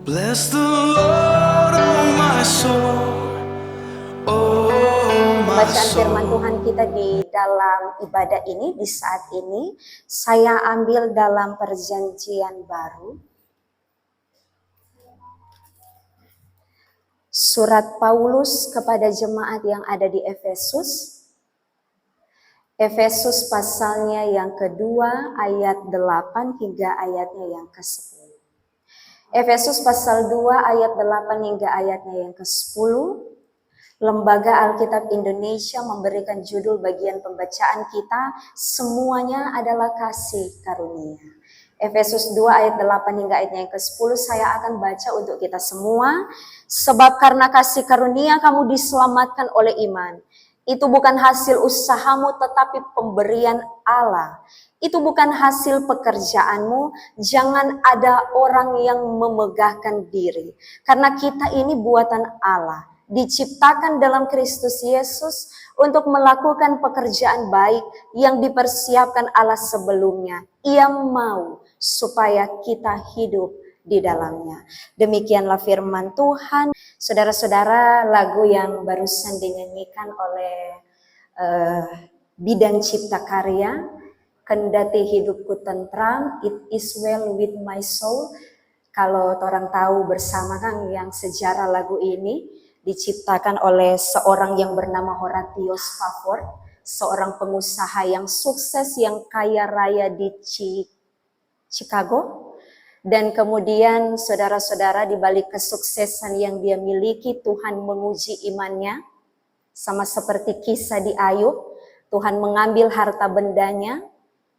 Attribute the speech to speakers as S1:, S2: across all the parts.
S1: Bless the Lord, oh my soul, oh my
S2: Bacaan firman
S1: soul.
S2: Tuhan kita di dalam ibadah ini, di saat ini, saya ambil dalam perjanjian baru. Surat Paulus kepada jemaat yang ada di Efesus. Efesus pasalnya yang kedua ayat 8 hingga ayatnya yang ke-10. Efesus pasal 2 ayat 8 hingga ayatnya yang ke-10. Lembaga Alkitab Indonesia memberikan judul bagian pembacaan kita, semuanya adalah kasih karunia. Efesus 2 ayat 8 hingga ayatnya yang ke-10 saya akan baca untuk kita semua. Sebab karena kasih karunia kamu diselamatkan oleh iman. Itu bukan hasil usahamu tetapi pemberian Allah. Itu bukan hasil pekerjaanmu, jangan ada orang yang memegahkan diri. Karena kita ini buatan Allah, diciptakan dalam Kristus Yesus untuk melakukan pekerjaan baik yang dipersiapkan Allah sebelumnya. Ia mau supaya kita hidup di dalamnya. Demikianlah firman Tuhan. Saudara-saudara, lagu yang barusan dinyanyikan oleh Bidang Cipta Karya, kendati hidupku tentram, it is well with my soul. Kalau orang tahu bersama kan yang sejarah lagu ini diciptakan oleh seorang yang bernama Horatius Spafford, seorang pengusaha yang sukses yang kaya raya di Chicago. Dan kemudian saudara-saudara, di balik kesuksesan yang dia miliki, Tuhan menguji imannya. Sama seperti kisah di Ayub, Tuhan mengambil harta bendanya,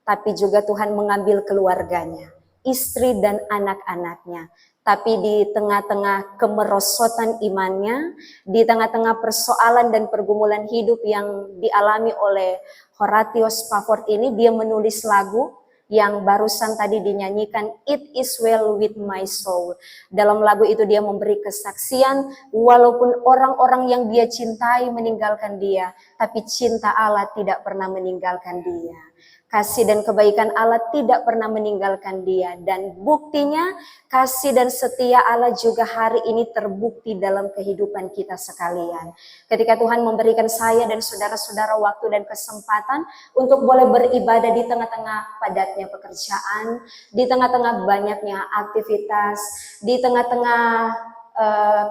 S2: tapi juga Tuhan mengambil keluarganya, istri dan anak-anaknya. Tapi di tengah-tengah kemerosotan imannya, di tengah-tengah persoalan dan pergumulan hidup yang dialami oleh Horatius Spafford ini, dia menulis lagu yang barusan tadi dinyanyikan, It is well with my soul. Dalam lagu itu dia memberi kesaksian, walaupun orang-orang yang dia cintai meninggalkan dia, tapi cinta Allah tidak pernah meninggalkan dia. Kasih dan kebaikan Allah tidak pernah meninggalkan dia. Dan buktinya kasih dan setia Allah juga hari ini terbukti dalam kehidupan kita sekalian. Ketika Tuhan memberikan saya dan saudara-saudara waktu dan kesempatan untuk boleh beribadah di tengah-tengah padatnya pekerjaan, di tengah-tengah banyaknya aktivitas, di tengah-tengah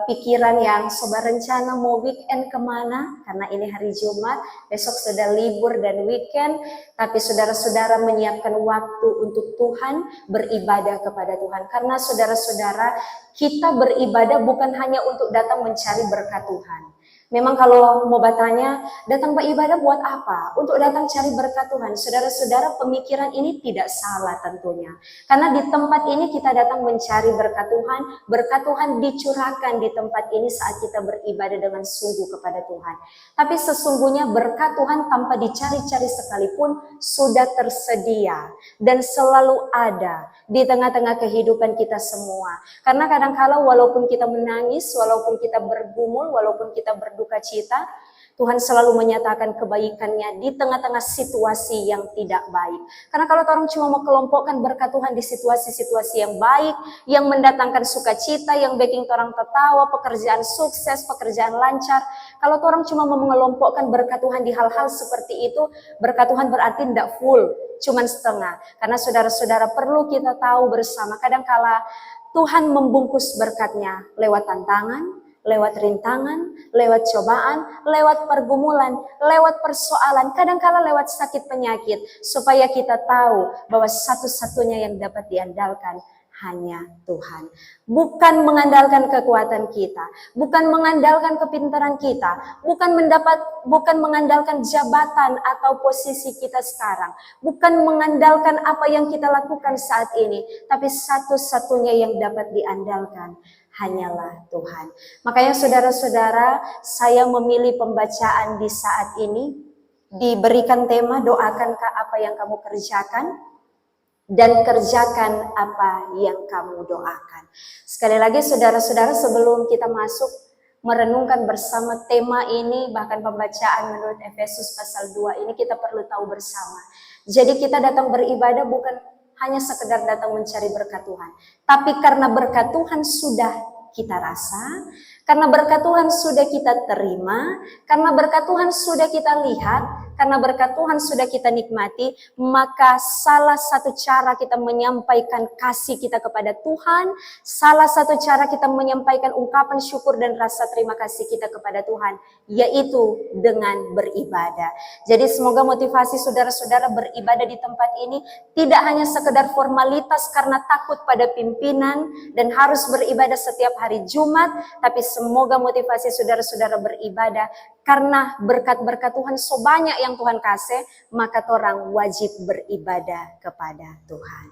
S2: pikiran yang sobat rencana mau weekend kemana, karena ini hari Jumat, besok sudah libur dan weekend, tapi saudara-saudara menyiapkan waktu untuk Tuhan, beribadah kepada Tuhan. Karena saudara-saudara, kita beribadah bukan hanya untuk datang mencari berkat Tuhan. Memang kalau mau bertanya, datang beribadah buat apa? Untuk datang cari berkat Tuhan. Saudara-saudara, pemikiran ini tidak salah tentunya. Karena di tempat ini kita datang mencari berkat Tuhan dicurahkan di tempat ini saat kita beribadah dengan sungguh kepada Tuhan. Tapi sesungguhnya berkat Tuhan tanpa dicari-cari sekalipun sudah tersedia dan selalu ada di tengah-tengah kehidupan kita semua. Karena kadang-kala walaupun kita menangis, walaupun kita bergumul, walaupun kita berduka cita, Tuhan selalu menyatakan kebaikannya di tengah-tengah situasi yang tidak baik. Karena kalau orang cuma mau kelompokkan berkat Tuhan di situasi-situasi yang baik, yang mendatangkan sukacita, yang bikin orang tertawa, pekerjaan sukses, pekerjaan lancar. Kalau orang cuma mau mengelompokkan berkat Tuhan di hal-hal seperti itu, berkat Tuhan berarti tidak full, cuman setengah. Karena saudara-saudara perlu kita tahu bersama, kadang-kala Tuhan membungkus berkatnya lewat tantangan, lewat rintangan, lewat cobaan, lewat pergumulan, lewat persoalan, kadang-kala lewat sakit penyakit, supaya kita tahu bahwa satu-satunya yang dapat diandalkan hanya Tuhan. Bukan mengandalkan kekuatan kita, bukan mengandalkan kepintaran kita, bukan mengandalkan jabatan atau posisi kita sekarang, bukan mengandalkan apa yang kita lakukan saat ini, tapi satu-satunya yang dapat diandalkan hanyalah Tuhan. Makanya saudara-saudara, saya memilih pembacaan di saat ini, diberikan tema doakankah apa yang kamu kerjakan, dan kerjakan apa yang kamu doakan. Sekali lagi saudara-saudara, sebelum kita masuk merenungkan bersama tema ini, bahkan pembacaan menurut Efesus pasal 2 ini, kita perlu tahu bersama. Jadi kita datang beribadah bukan hanya sekedar datang mencari berkat Tuhan. Tapi karena berkat Tuhan sudah kita rasa, karena berkat Tuhan sudah kita terima, karena berkat Tuhan sudah kita lihat, karena berkat Tuhan sudah kita nikmati, maka salah satu cara kita menyampaikan kasih kita kepada Tuhan, salah satu cara kita menyampaikan ungkapan syukur dan rasa terima kasih kita kepada Tuhan, yaitu dengan beribadah. Jadi semoga motivasi saudara-saudara beribadah di tempat ini tidak hanya sekedar formalitas karena takut pada pimpinan dan harus beribadah setiap hari Jumat, tapi semoga motivasi saudara-saudara beribadah karena berkat-berkat Tuhan so banyak yang Tuhan kasih, maka orang wajib beribadah kepada Tuhan.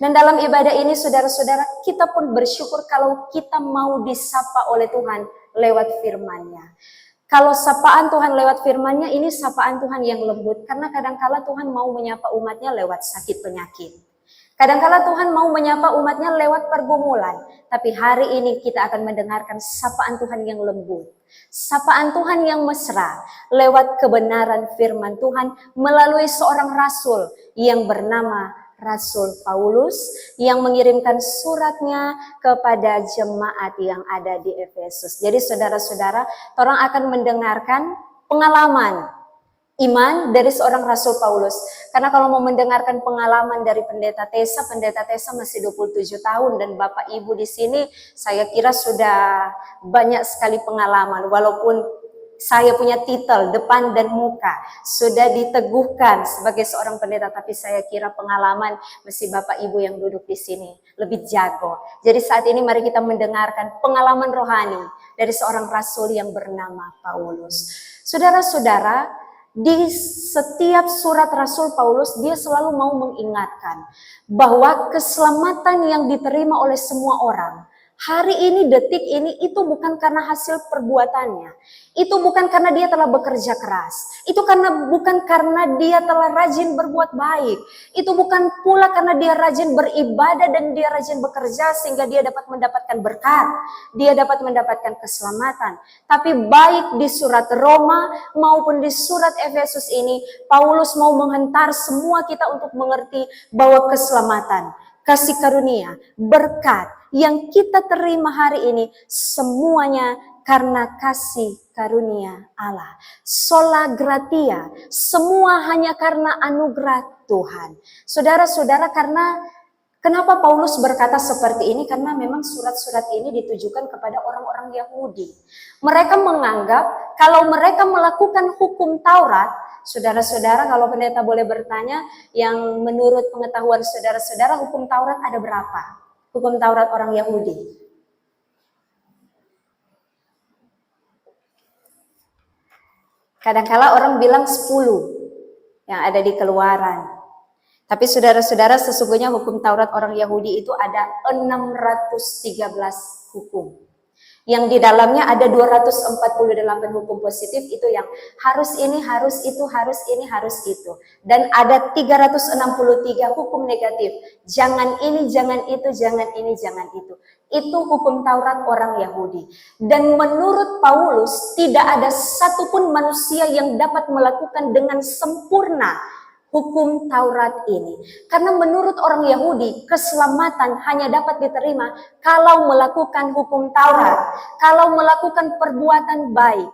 S2: Dan dalam ibadah ini saudara-saudara, kita pun bersyukur kalau kita mau disapa oleh Tuhan lewat firman-Nya. Kalau sapaan Tuhan lewat firman-Nya, ini sapaan Tuhan yang lembut, karena kadangkala Tuhan mau menyapa umatnya lewat sakit penyakit. Kadangkala Tuhan mau menyapa umatnya lewat pergumulan, tapi hari ini kita akan mendengarkan sapaan Tuhan yang lembut, sapaan Tuhan yang mesra, lewat kebenaran firman Tuhan melalui seorang rasul yang bernama Rasul Paulus yang mengirimkan suratnya kepada jemaat yang ada di Efesus. Jadi saudara-saudara, orang akan mendengarkan pengalaman iman dari seorang Rasul Paulus. Karena kalau mau mendengarkan pengalaman dari Pendeta Tessa masih 27 tahun dan Bapak Ibu di sini saya kira sudah banyak sekali pengalaman. Walaupun saya punya titel depan dan muka, sudah diteguhkan sebagai seorang pendeta, tapi saya kira pengalaman masih Bapak Ibu yang duduk di sini lebih jago. Jadi saat ini mari kita mendengarkan pengalaman rohani dari seorang rasul yang bernama Paulus. Saudara-saudara, di setiap surat Rasul Paulus, dia selalu mau mengingatkan bahwa keselamatan yang diterima oleh semua orang, hari ini, detik ini, itu bukan karena hasil perbuatannya. Itu bukan karena dia telah bekerja keras. Itu bukan karena dia telah rajin berbuat baik. Itu bukan pula karena dia rajin beribadah dan dia rajin bekerja sehingga dia dapat mendapatkan berkat. Dia dapat mendapatkan keselamatan. Tapi baik di surat Roma maupun di surat Efesus ini, Paulus mau menghentar semua kita untuk mengerti bahwa keselamatan, kasih karunia, berkat yang kita terima hari ini semuanya karena kasih karunia Allah. Sola gratia, semua hanya karena anugerah Tuhan. Saudara-saudara, kenapa Paulus berkata seperti ini? Karena memang surat-surat ini ditujukan kepada orang-orang Yahudi. Mereka menganggap kalau mereka melakukan hukum Taurat, saudara-saudara, kalau pendeta boleh bertanya, yang menurut pengetahuan saudara-saudara, hukum Taurat ada berapa? Hukum Taurat orang Yahudi. Kadangkala orang bilang 10 yang ada di Keluaran. Tapi saudara-saudara, sesungguhnya hukum Taurat orang Yahudi itu ada 613 hukum. Yang di dalamnya ada 248 hukum positif, itu yang harus ini, harus itu, harus ini, harus itu. Dan ada 363 hukum negatif. Jangan ini, jangan itu, jangan ini, jangan itu. Itu hukum Taurat orang Yahudi. Dan menurut Paulus, tidak ada satupun manusia yang dapat melakukan dengan sempurna hukum Taurat ini. Karena menurut orang Yahudi, keselamatan hanya dapat diterima kalau melakukan hukum Taurat, kalau melakukan perbuatan baik.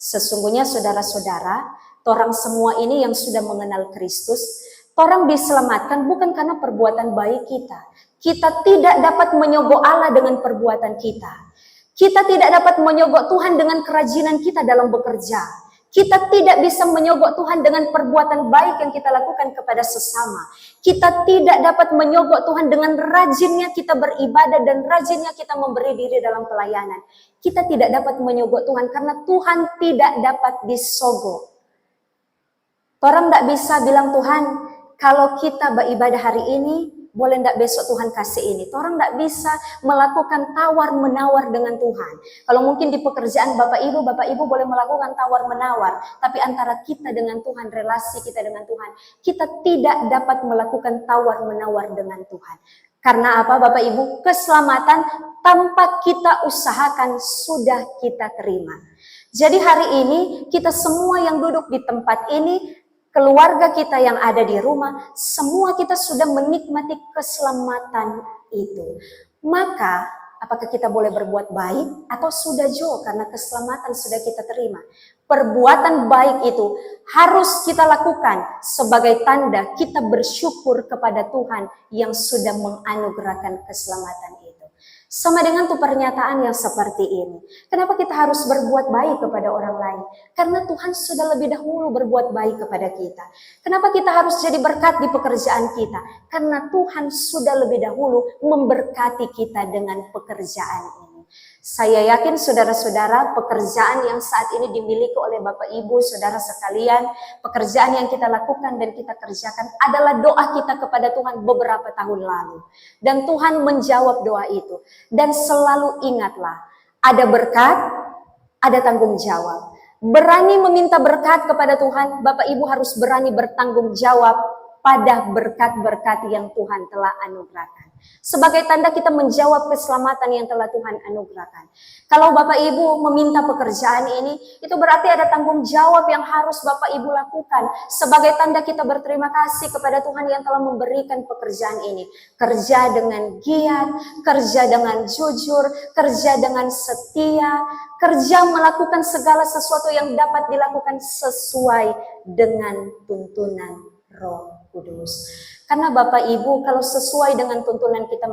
S2: Sesungguhnya saudara-saudara, orang semua ini yang sudah mengenal Kristus, orang diselamatkan bukan karena perbuatan baik kita. Kita tidak dapat menyogok Allah dengan perbuatan kita. Kita tidak dapat menyogok Tuhan dengan kerajinan kita dalam bekerja. Kita tidak bisa menyogok Tuhan dengan perbuatan baik yang kita lakukan kepada sesama. Kita tidak dapat menyogok Tuhan dengan rajinnya kita beribadah dan rajinnya kita memberi diri dalam pelayanan. Kita tidak dapat menyogok Tuhan karena Tuhan tidak dapat disogok. Orang tidak bisa bilang, Tuhan, kalau kita beribadah hari ini, boleh enggak besok Tuhan kasih ini. Orang enggak bisa melakukan tawar-menawar dengan Tuhan. Kalau mungkin di pekerjaan Bapak Ibu boleh melakukan tawar-menawar. Tapi antara kita dengan Tuhan, relasi kita dengan Tuhan, kita tidak dapat melakukan tawar-menawar dengan Tuhan. Karena apa Bapak Ibu? Keselamatan tanpa kita usahakan sudah kita terima. Jadi hari ini kita semua yang duduk di tempat ini, keluarga kita yang ada di rumah, semua kita sudah menikmati keselamatan itu. Maka apakah kita boleh berbuat baik atau sudah jauh karena keselamatan sudah kita terima? Perbuatan baik itu harus kita lakukan sebagai tanda kita bersyukur kepada Tuhan yang sudah menganugerahkan keselamatan itu. Sama dengan tuh pernyataan yang seperti ini. Kenapa kita harus berbuat baik kepada orang lain? Karena Tuhan sudah lebih dahulu berbuat baik kepada kita. Kenapa kita harus jadi berkat di pekerjaan kita? Karena Tuhan sudah lebih dahulu memberkati kita dengan pekerjaan ini. Saya yakin saudara-saudara, pekerjaan yang saat ini dimiliki oleh Bapak Ibu, saudara sekalian, pekerjaan yang kita lakukan dan kita kerjakan adalah doa kita kepada Tuhan beberapa tahun lalu. Dan Tuhan menjawab doa itu. Dan selalu ingatlah, ada berkat, ada tanggung jawab. Berani meminta berkat kepada Tuhan, Bapak Ibu harus berani bertanggung jawab pada berkat-berkat yang Tuhan telah anugerahkan. Sebagai tanda kita menjawab keselamatan yang telah Tuhan anugerahkan. Kalau Bapak Ibu meminta pekerjaan ini, itu berarti ada tanggung jawab yang harus Bapak Ibu lakukan. Sebagai tanda kita berterima kasih kepada Tuhan yang telah memberikan pekerjaan ini. Kerja dengan giat, kerja dengan jujur, kerja dengan setia, kerja melakukan segala sesuatu yang dapat dilakukan sesuai dengan tuntunan Roh Kudus. Karena Bapak Ibu, kalau sesuai dengan tuntunan kita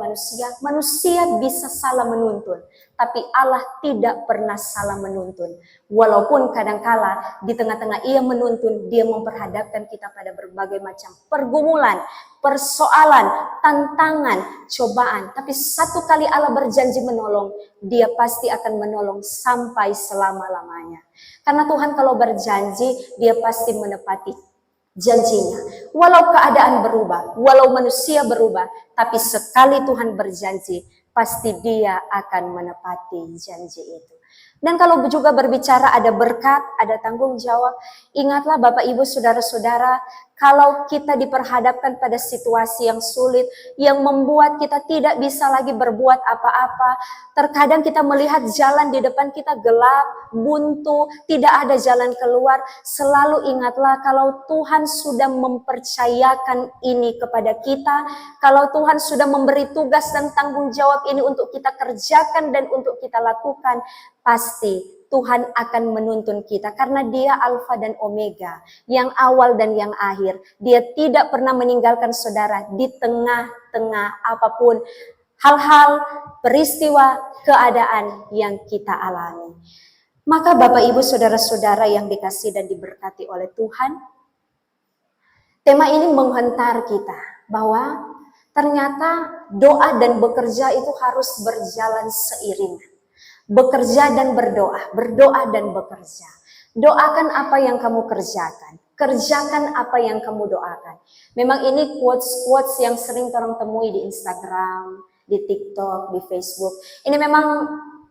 S2: manusia bisa salah menuntun. Tapi Allah tidak pernah salah menuntun. Walaupun kadangkala di tengah-tengah ia menuntun, dia memperhadapkan kita pada berbagai macam pergumulan, persoalan, tantangan, cobaan. Tapi satu kali Allah berjanji menolong, dia pasti akan menolong sampai selama-lamanya. Karena Tuhan kalau berjanji, dia pasti menepati janjinya. Walau keadaan berubah, walau manusia berubah, tapi sekali Tuhan berjanji, pasti dia akan menepati janji itu. Dan kalau juga berbicara ada berkat, ada tanggung jawab, ingatlah Bapak Ibu Saudara-saudara, kalau kita diperhadapkan pada situasi yang sulit, yang membuat kita tidak bisa lagi berbuat apa-apa, terkadang kita melihat jalan di depan kita gelap, buntu, tidak ada jalan keluar, selalu ingatlah kalau Tuhan sudah mempercayakan ini kepada kita, kalau Tuhan sudah memberi tugas dan tanggung jawab ini untuk kita kerjakan dan untuk kita lakukan, pasti Tuhan akan menuntun kita karena dia Alfa dan Omega, yang awal dan yang akhir. Dia tidak pernah meninggalkan saudara di tengah-tengah apapun hal-hal, peristiwa, keadaan yang kita alami. Maka Bapak Ibu Saudara-saudara yang dikasihi dan diberkati oleh Tuhan, tema ini menghantar kita bahwa ternyata doa dan bekerja itu harus berjalan seiringan. Bekerja dan berdoa, berdoa dan bekerja. Doakan apa yang kamu kerjakan, kerjakan apa yang kamu doakan. Memang ini quotes-quotes yang sering orang temui di Instagram, di TikTok, di Facebook. Ini memang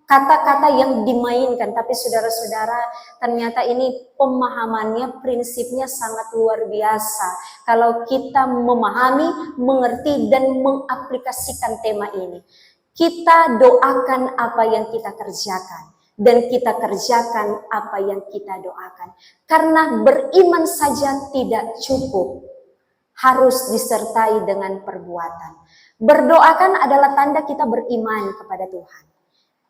S2: kata-kata yang dimainkan, tapi saudara-saudara, ternyata ini pemahamannya, prinsipnya sangat luar biasa. Kalau kita memahami, mengerti, dan mengaplikasikan tema ini. Kita doakan apa yang kita kerjakan. Dan kita kerjakan apa yang kita doakan. Karena beriman saja tidak cukup. Harus disertai dengan perbuatan. Berdoakan adalah tanda kita beriman kepada Tuhan.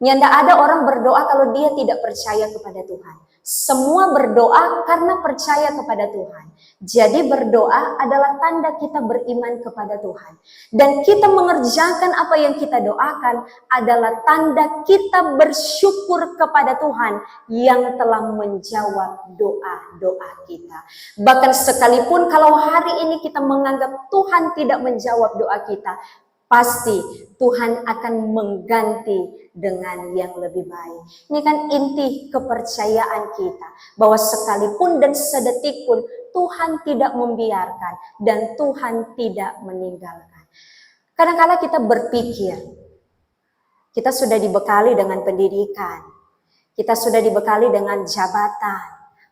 S2: Tidak ada orang berdoa kalau dia tidak percaya kepada Tuhan. Semua berdoa karena percaya kepada Tuhan. Jadi berdoa adalah tanda kita beriman kepada Tuhan. Dan kita mengerjakan apa yang kita doakan adalah tanda kita bersyukur kepada Tuhan yang telah menjawab doa-doa kita. Bahkan sekalipun kalau hari ini kita menganggap Tuhan tidak menjawab doa kita, pasti Tuhan akan mengganti dengan yang lebih baik. Ini kan inti kepercayaan kita. Bahwa sekalipun dan sedetik pun Tuhan tidak membiarkan dan Tuhan tidak meninggalkan. Kadang-kadang kita berpikir, kita sudah dibekali dengan pendidikan. Kita sudah dibekali dengan jabatan,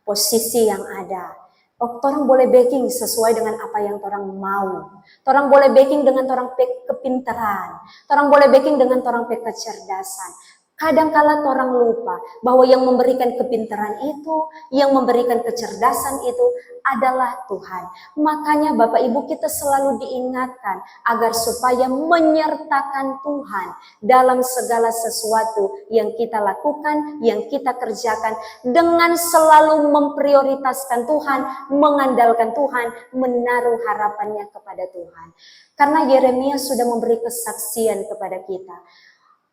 S2: posisi yang ada. Oh, orang boleh backing sesuai dengan apa yang orang mau. Orang boleh backing dengan orang kepintaran. Orang boleh backing dengan orang kecerdasan. Kadangkala orang lupa bahwa yang memberikan kepintaran itu, yang memberikan kecerdasan itu adalah Tuhan. Makanya Bapak Ibu kita selalu diingatkan agar supaya menyertakan Tuhan dalam segala sesuatu yang kita lakukan, yang kita kerjakan, dengan selalu memprioritaskan Tuhan, mengandalkan Tuhan, menaruh harapannya kepada Tuhan. Karena Yeremia sudah memberi kesaksian kepada kita.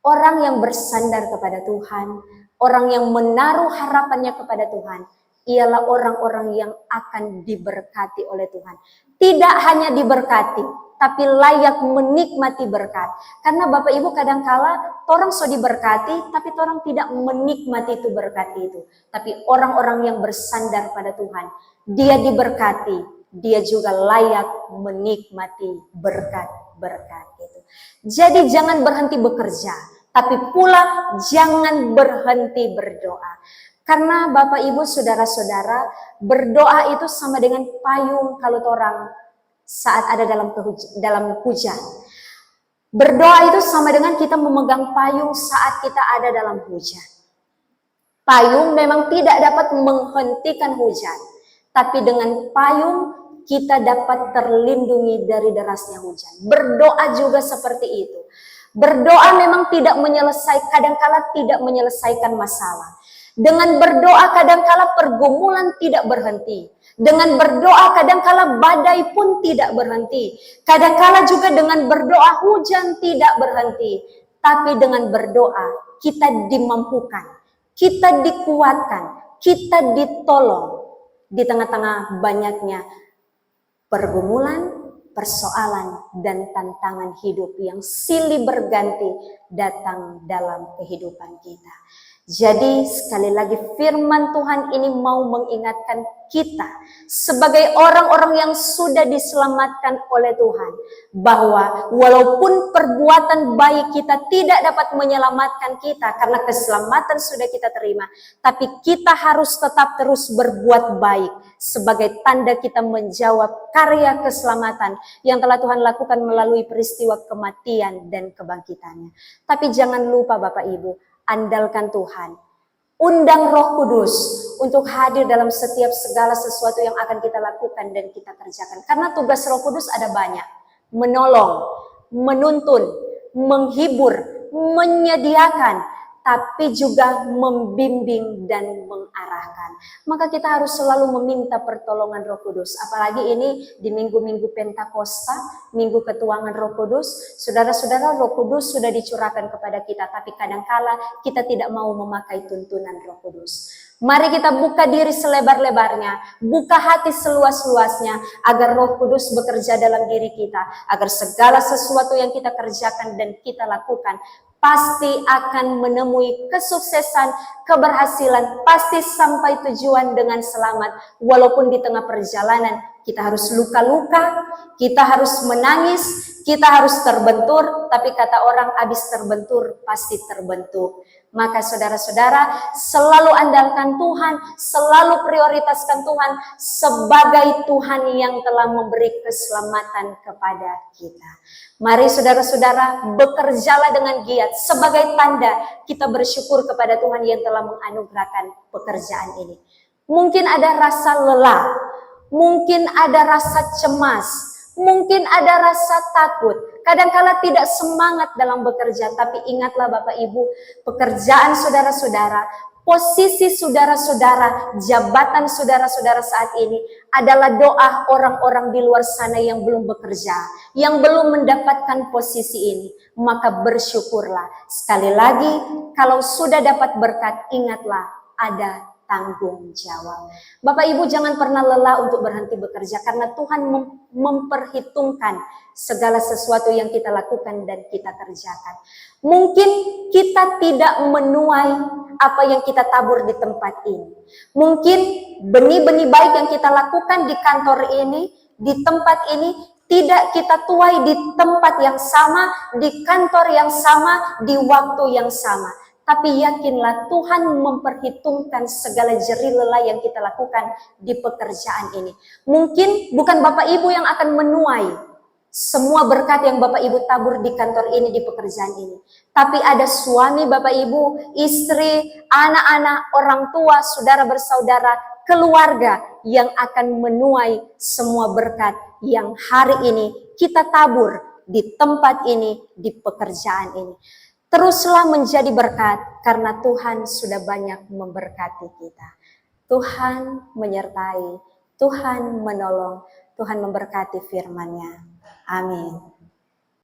S2: Orang yang bersandar kepada Tuhan, orang yang menaruh harapannya kepada Tuhan, ialah orang-orang yang akan diberkati oleh Tuhan. Tidak hanya diberkati, tapi layak menikmati berkat. Karena Bapak Ibu kadangkala orang so diberkati, tapi orang tidak menikmati itu berkat itu. Tapi orang-orang yang bersandar pada Tuhan, dia diberkati, dia juga layak menikmati berkat-berkat itu. Jadi jangan berhenti bekerja, tapi pula jangan berhenti berdoa. Karena Bapak Ibu saudara-saudara, berdoa itu sama dengan payung kalau orang saat ada dalam hujan. Berdoa itu sama dengan kita memegang payung saat kita ada dalam hujan. Payung memang tidak dapat menghentikan hujan, tapi dengan payung kita dapat terlindungi dari derasnya hujan. Berdoa juga seperti itu. Berdoa memang kadangkala tidak menyelesaikan masalah. Dengan berdoa kadangkala pergumulan tidak berhenti. Dengan berdoa kadangkala badai pun tidak berhenti. Kadangkala juga dengan berdoa hujan tidak berhenti. Tapi dengan berdoa kita dimampukan, kita dikuatkan, kita ditolong di tengah-tengah banyaknya pergumulan, persoalan, dan tantangan hidup yang silih berganti datang dalam kehidupan kita. Jadi sekali lagi firman Tuhan ini mau mengingatkan kita sebagai orang-orang yang sudah diselamatkan oleh Tuhan, bahwa walaupun perbuatan baik kita tidak dapat menyelamatkan kita karena keselamatan sudah kita terima, tapi kita harus tetap terus berbuat baik sebagai tanda kita menjawab karya keselamatan yang telah Tuhan lakukan melalui peristiwa kematian dan kebangkitannya. Tapi jangan lupa Bapak Ibu, andalkan Tuhan. Undang Roh Kudus untuk hadir dalam setiap segala sesuatu yang akan kita lakukan dan kita kerjakan. Karena tugas Roh Kudus ada banyak. Menolong, menuntun, menghibur, menyediakan, tapi juga membimbing dan mengarahkan. Maka kita harus selalu meminta pertolongan Roh Kudus. Apalagi ini di minggu-minggu Pentakosta, minggu ketuangan Roh Kudus. Saudara-saudara, Roh Kudus sudah dicurahkan kepada kita, tapi kadangkala kita tidak mau memakai tuntunan Roh Kudus. Mari kita buka diri selebar-lebarnya, buka hati seluas-luasnya, agar Roh Kudus bekerja dalam diri kita, agar segala sesuatu yang kita kerjakan dan kita lakukan pasti akan menemui kesuksesan, keberhasilan, pasti sampai tujuan dengan selamat. Walaupun di tengah perjalanan kita harus luka-luka, kita harus menangis, kita harus terbentur, tapi kata orang habis terbentur pasti terbentuk. Maka saudara-saudara selalu andalkan Tuhan, selalu prioritaskan Tuhan sebagai Tuhan yang telah memberi keselamatan kepada kita. Mari saudara-saudara bekerjalah dengan giat sebagai tanda kita bersyukur kepada Tuhan yang telah menganugerahkan pekerjaan ini. Mungkin ada rasa lelah, mungkin ada rasa cemas, mungkin ada rasa takut. Kadangkala tidak semangat dalam bekerja, tapi ingatlah Bapak Ibu, pekerjaan saudara-saudara, posisi saudara-saudara, jabatan saudara-saudara saat ini adalah doa orang-orang di luar sana yang belum bekerja, yang belum mendapatkan posisi ini. Maka bersyukurlah. Sekali lagi, kalau sudah dapat berkat, ingatlah ada tanggung jawab. Bapak Ibu jangan pernah lelah untuk berhenti bekerja, karena Tuhan memperhitungkan segala sesuatu yang kita lakukan dan kita kerjakan. Mungkin kita tidak menuai apa yang kita tabur di tempat ini. Mungkin benih-benih baik yang kita lakukan di kantor ini, di tempat ini, tidak kita tuai di tempat yang sama, di kantor yang sama, di waktu yang sama. Tapi yakinlah Tuhan memperhitungkan segala jerih lelah yang kita lakukan di pekerjaan ini. Mungkin bukan Bapak Ibu yang akan menuai, semua berkat yang Bapak Ibu tabur di kantor ini, di pekerjaan ini. Tapi ada suami, Bapak Ibu, istri, anak-anak, orang tua, saudara bersaudara, keluarga yang akan menuai semua berkat yang hari ini kita tabur di tempat ini, di pekerjaan ini. Teruslah menjadi berkat karena Tuhan sudah banyak memberkati kita. Tuhan menyertai, Tuhan menolong, Tuhan memberkati firman-Nya. Amin.